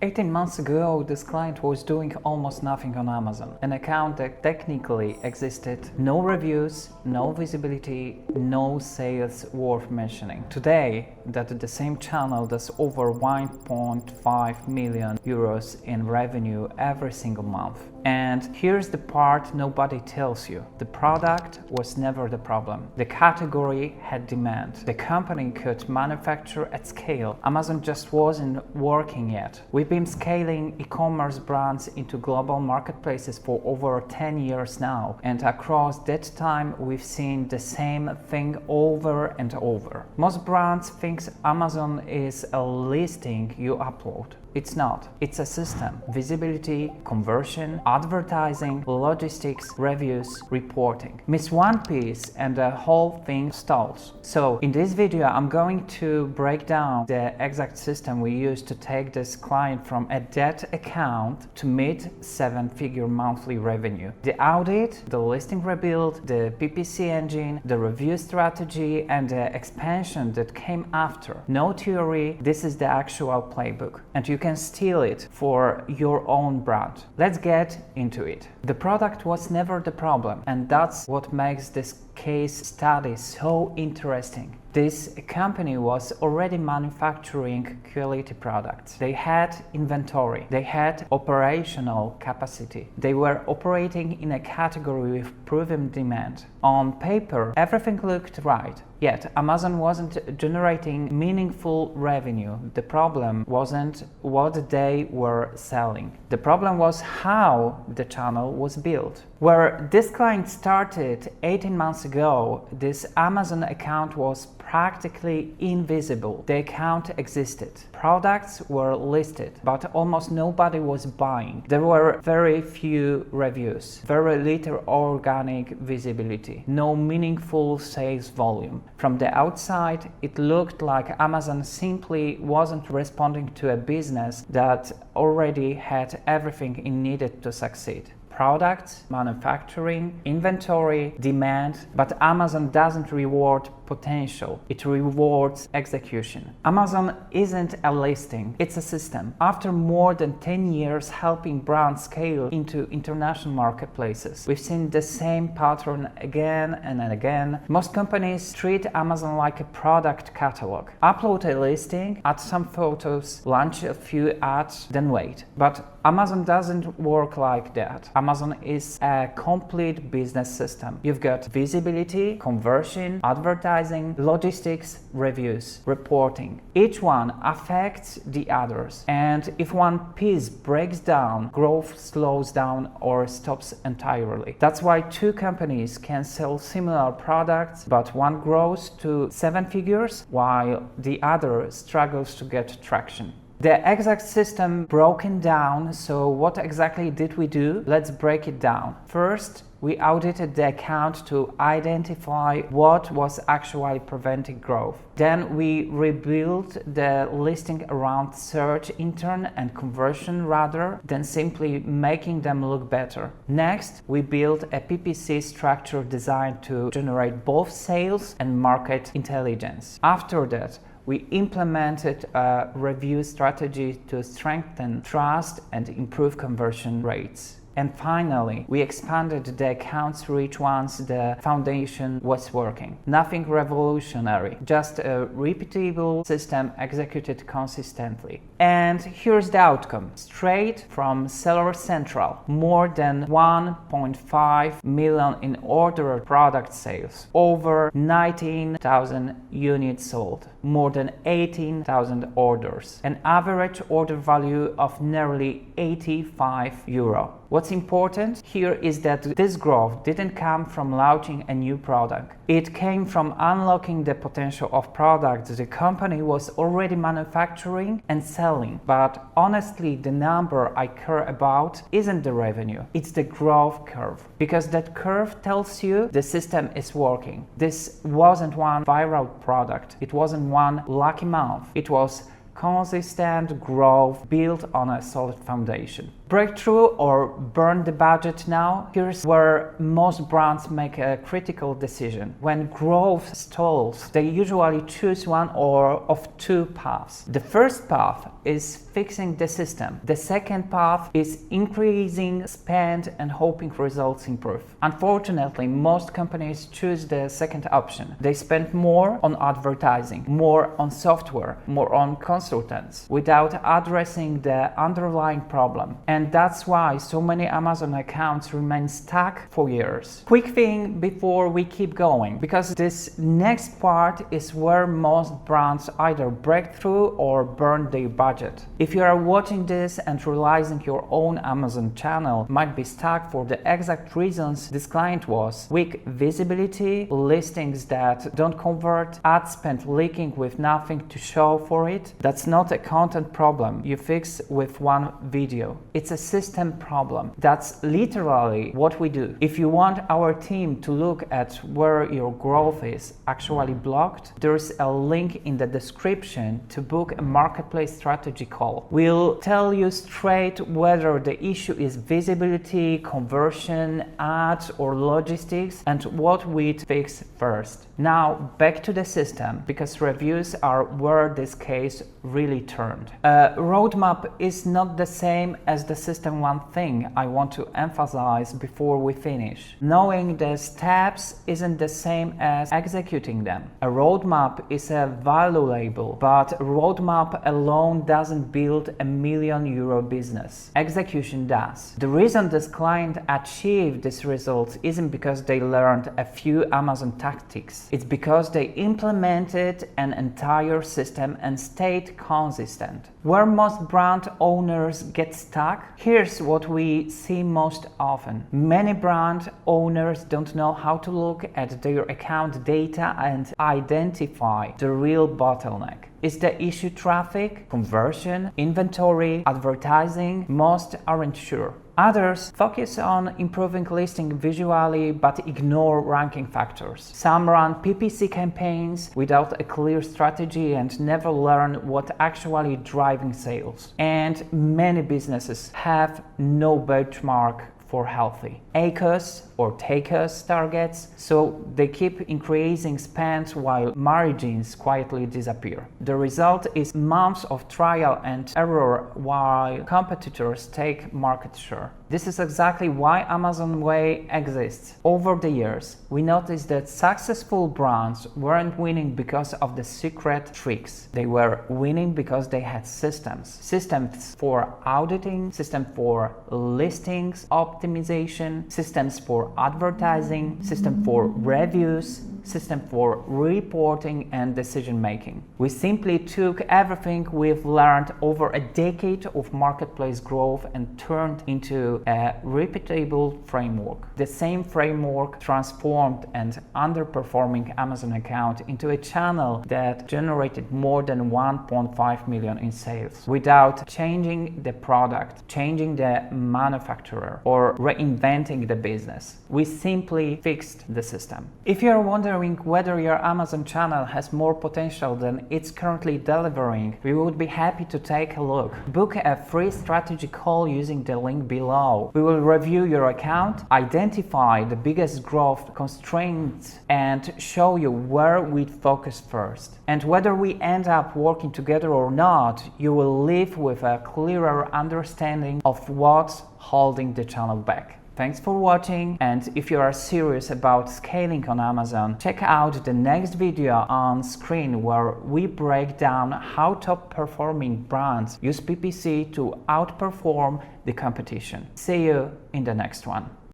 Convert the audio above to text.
18 months ago, this client was doing almost nothing on Amazon. An account that technically existed, no reviews, no visibility, no sales worth mentioning. Today, that the same channel does over 1.5 million euros in revenue every single month. And here's the part nobody tells you. The product was never the problem. The category had demand. The company could manufacture at scale. Amazon just wasn't working yet. We've been scaling e-commerce brands into global marketplaces for over 10 years now. And across that time, we've seen the same thing over and over. Most brands think Amazon is a listing you upload. It's not. It's a system. Visibility, conversion, advertising, logistics, reviews, reporting. Miss one piece and the whole thing stalls. So in this video, I'm going to break down the exact system we use to take this client from a dead account to mid seven-figure monthly revenue. The audit, the listing rebuild, the PPC engine, the review strategy, and the expansion that came after. No theory, this is the actual playbook. And you can steal it for your own brand. Let's get into it. The product was never the problem, and that's what makes this case study so interesting. This company was already manufacturing quality products. They had inventory. They had operational capacity. They were operating in a category with proven demand. On paper, everything looked right. Yet, Amazon wasn't generating meaningful revenue. The problem wasn't what they were selling. The problem was how the channel was built. Where this client started 18 months ago, this Amazon account was practically invisible. The account existed. Products were listed, but almost nobody was buying. There were very few reviews, very little organic visibility, no meaningful sales volume. From the outside, it looked like Amazon simply wasn't responding to a business that already had everything it needed to succeed. Products, manufacturing, inventory, demand, but Amazon doesn't reward potential, it rewards execution. Amazon isn't a listing, it's a system. After more than 10 years helping brands scale into international marketplaces, we've seen the same pattern again and again. Most companies treat Amazon like a product catalog. Upload a listing, add some photos, launch a few ads, then wait. But Amazon doesn't work like that. Amazon is a complete business system. You've got visibility, conversion, advertising, logistics, reviews, reporting. Each one affects the others. And if one piece breaks down, growth slows down or stops entirely. That's why two companies can sell similar products, but one grows to seven figures while the other struggles to get traction. The exact system broken down, so what exactly did we do? Let's break it down. First, we audited the account to identify what was actually preventing growth. Then we rebuilt the listing around search intent and conversion rather than simply making them look better. Next, we built a PPC structure designed to generate both sales and market intelligence. After that, we implemented a review strategy to strengthen trust and improve conversion rates. And finally, we expanded the account's reach once the foundation was working. Nothing revolutionary, just a repeatable system executed consistently. And here's the outcome. Straight from Seller Central, more than 1.5 million in ordered product sales, over 19,000 units sold, more than 18,000 orders, an average order value of nearly 85 euro. What's important here is that this growth didn't come from launching a new product. It came from unlocking the potential of products the company was already manufacturing and selling. But honestly, the number I care about isn't the revenue, it's the growth curve. Because that curve tells you the system is working. This wasn't one viral product, it wasn't one lucky month, it was consistent growth built on a solid foundation. Breakthrough or burn the budget now? Here's where most brands make a critical decision. When growth stalls, they usually choose one or of two paths. The first path is fixing the system. The second path is increasing spend and hoping results improve. Unfortunately, most companies choose the second option. They spend more on advertising, more on software, more on consultants, without addressing the underlying problem. And that's why so many Amazon accounts remain stuck for years. Quick thing before we keep going, because this next part is where most brands either break through or burn their budget. If you are watching this and realizing your own Amazon channel might be stuck for the exact reasons this client was: weak visibility, listings that don't convert, ad spend leaking with nothing to show for it, that's not a content problem you fix with one video. It's a system problem. That's literally what we do. If you want our team to look at where your growth is actually blocked, there's a link in the description to book a marketplace strategy call. We'll tell you straight whether the issue is visibility, conversion, ads, or logistics, and what we'd fix first. Now back to the system, because reviews are where this case really turned. A roadmap is not the same as the system. One thing I want to emphasize before we finish: knowing the steps isn't the same as executing them. A roadmap is a value label, but a roadmap alone doesn't build a €1,000,000 business. Execution does. The reason this client achieved these results isn't because they learned a few Amazon tactics. It's because they implemented an entire system and stayed consistent. Where most brand owners get stuck? Here's what we see most often. Many brand owners don't know how to look at their account data and identify the real bottleneck. Is the issue traffic, conversion, inventory, advertising? Most aren't sure. Others focus on improving listing visually but ignore ranking factors. Some run PPC campaigns without a clear strategy and never learn what actually driving sales. And many businesses have no benchmark for healthy ACOS or TACOS targets, so they keep increasing spend while margins quietly disappear. The result is months of trial and error while competitors take market share. This is exactly why Amazon Way exists. Over the years, we noticed that successful brands weren't winning because of the secret tricks. They were winning because they had systems. Systems for auditing, systems for listings optimization, systems for advertising, system for reviews, system for reporting and decision making. We simply took everything we've learned over a decade of marketplace growth and turned into a repeatable framework. The same framework transformed an underperforming Amazon account into a channel that generated more than 1.5 million in sales without changing the product, changing the manufacturer, or reinventing the business. We simply fixed the system. If you're wondering whether your Amazon channel has more potential than it's currently delivering, we would be happy to take a look. Book a free strategy call using the link below. We will review your account, identify the biggest growth constraints, and show you where we'd focus first. And whether we end up working together or not, you will leave with a clearer understanding of what's holding the channel back. Thanks for watching, and if you are serious about scaling on Amazon, check out the next video on screen where we break down how top performing brands use PPC to outperform the competition. See you in the next one.